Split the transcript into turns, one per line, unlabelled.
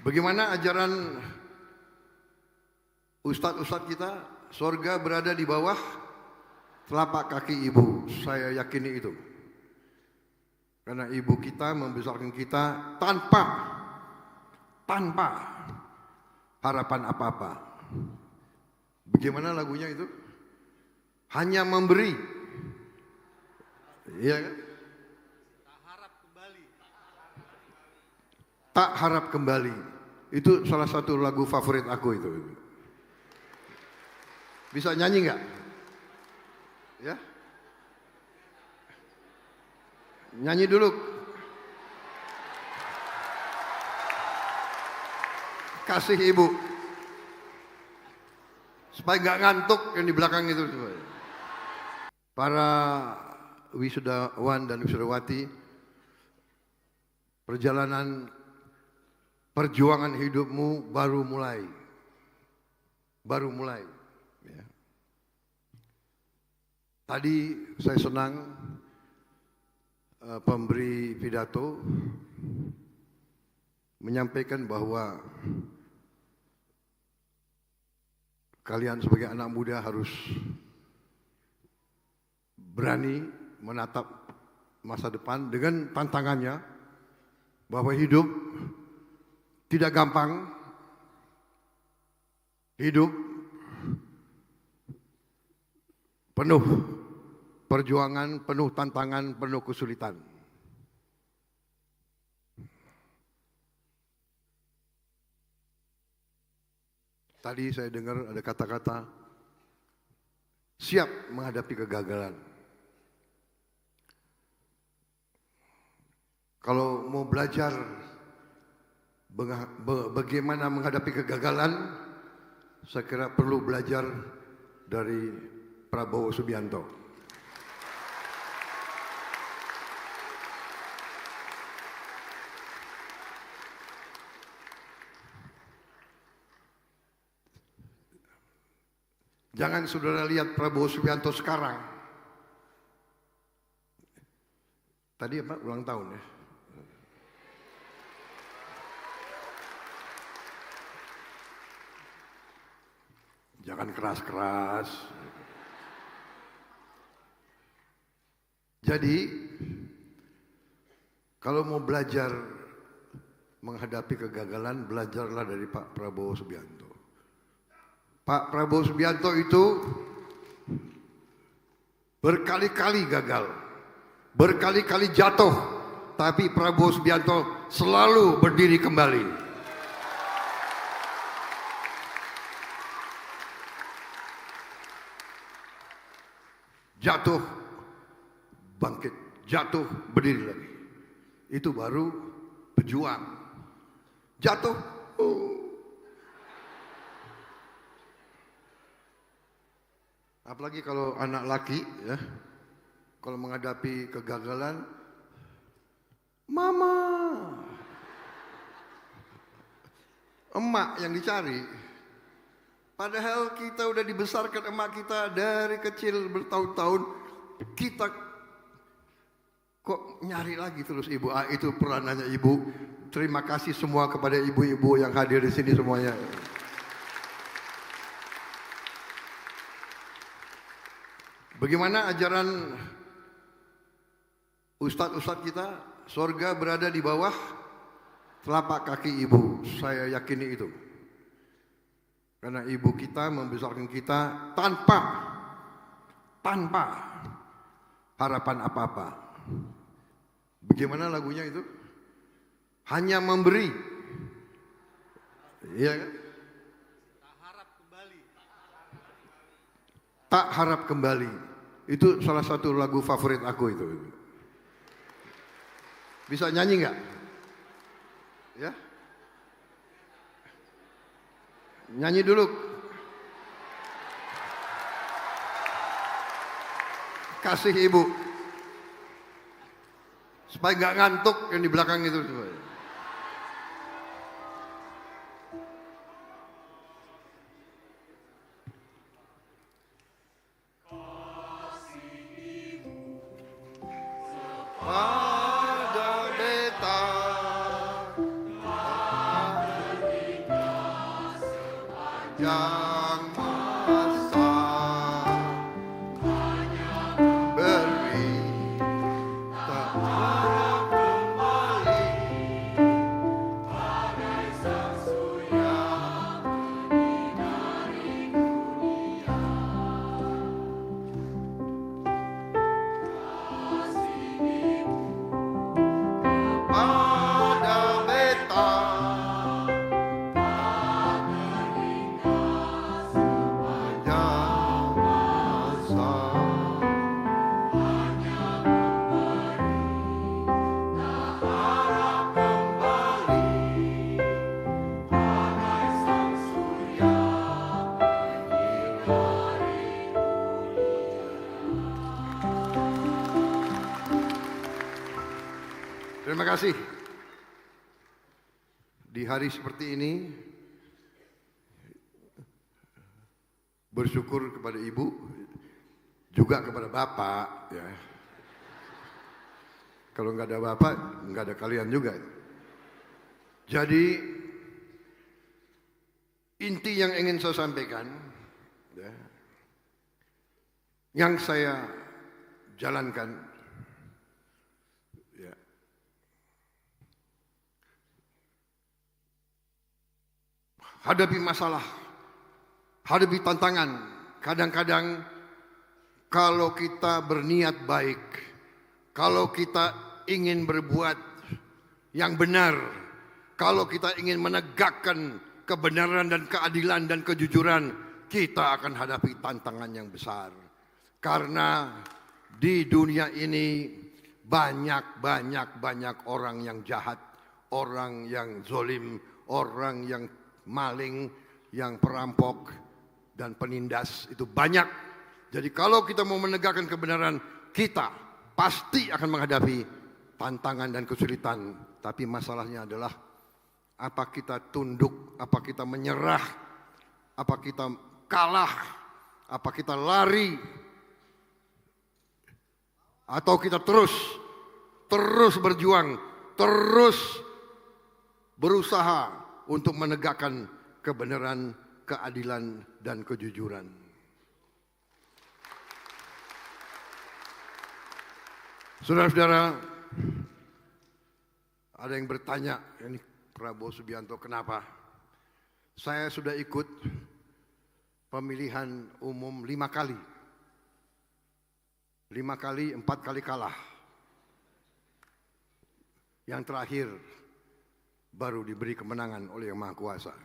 Bagaimana ajaran ustadz-ustadz kita, surga berada di bawah telapak kaki ibu. Saya yakini itu. Karena ibu kita membesarkan kita tanpa harapan apa-apa. Bagaimana lagunya itu? Hanya memberi. Iya kan? Tak harap kembali. Itu salah satu lagu favorit aku itu. Bisa nyanyi nggak? Ya? Nyanyi dulu. Kasih ibu. Supaya nggak ngantuk yang di belakang itu. Para wisudawan dan wisudawati, perjalanan perjuangan hidupmu baru mulai. Ya. Tadi saya senang pemberi pidato menyampaikan bahwa kalian sebagai anak muda harus berani menatap masa depan dengan tantangannya bahwa hidup tidak gampang, hidup penuh perjuangan, penuh tantangan, penuh kesulitan. Tadi saya dengar ada kata-kata siap menghadapi kegagalan. Kalau mau belajar bagaimana menghadapi kegagalan, saya kira perlu belajar dari Prabowo Subianto. Jangan saudara lihat Prabowo Subianto sekarang. Tadi apa? Ulang tahun ya. Jangan keras-keras. Jadi, kalau mau belajar menghadapi kegagalan, belajarlah dari Pak Prabowo Subianto. Pak Prabowo Subianto itu berkali-kali gagal, berkali-kali jatuh, tapi Prabowo Subianto selalu berdiri kembali. Jatuh, bangkit, jatuh, berdiri lagi. Itu baru pejuang. Jatuh, apalagi kalau anak laki, ya, kalau menghadapi kegagalan, mama, emak yang dicari. Padahal kita udah dibesarkan emak kita dari kecil bertahun-tahun, kita kok nyari lagi terus ibu. Itu peranannya ibu. Terima kasih semua kepada ibu-ibu yang hadir di sini semuanya. Bagaimana ajaran ustadz-ustadz kita, surga berada di bawah telapak kaki ibu. Saya yakini itu. Karena ibu kita membesarkan kita tanpa harapan apa-apa. Bagaimana lagunya itu? Hanya memberi. Iya kan? Tak harap kembali. Itu salah satu lagu favorit aku itu. Bisa nyanyi nggak? Ya? Nyanyi dulu. Kasih ibu. Supaya nggak ngantuk yang di belakang itu. Pada beta yang masa beri tak harap kembali bagai sang surya menyinari dunia. Kasih-Mu pada beta Terima kasih. Di hari seperti ini, bersyukur kepada Ibu, juga kepada Bapak. Ya. Kalau nggak ada Bapak, nggak ada kalian juga. Jadi, inti yang ingin saya sampaikan, ya, yang saya jalankan, hadapi masalah, hadapi tantangan. Kadang-kadang kalau kita berniat baik, kalau kita ingin berbuat yang benar, kalau kita ingin menegakkan kebenaran dan keadilan dan kejujuran, kita akan hadapi tantangan yang besar. Karena di dunia ini banyak orang yang jahat, orang yang zolim, orang yang maling, yang perampok dan penindas, itu banyak. Jadi kalau kita mau menegakkan kebenaran, kita pasti akan menghadapi tantangan dan kesulitan. Tapi masalahnya adalah apa kita tunduk, apa kita menyerah, apa kita kalah, apa kita lari, atau kita terus berjuang, terus berusaha untuk menegakkan kebenaran, keadilan, dan kejujuran. Saudara-saudara, ada yang bertanya, ini Prabowo Subianto kenapa? Saya sudah ikut pemilihan umum 5 kali. 5 kali, 4 kali kalah. Yang terakhir, baru diberi kemenangan oleh Yang Maha Kuasa.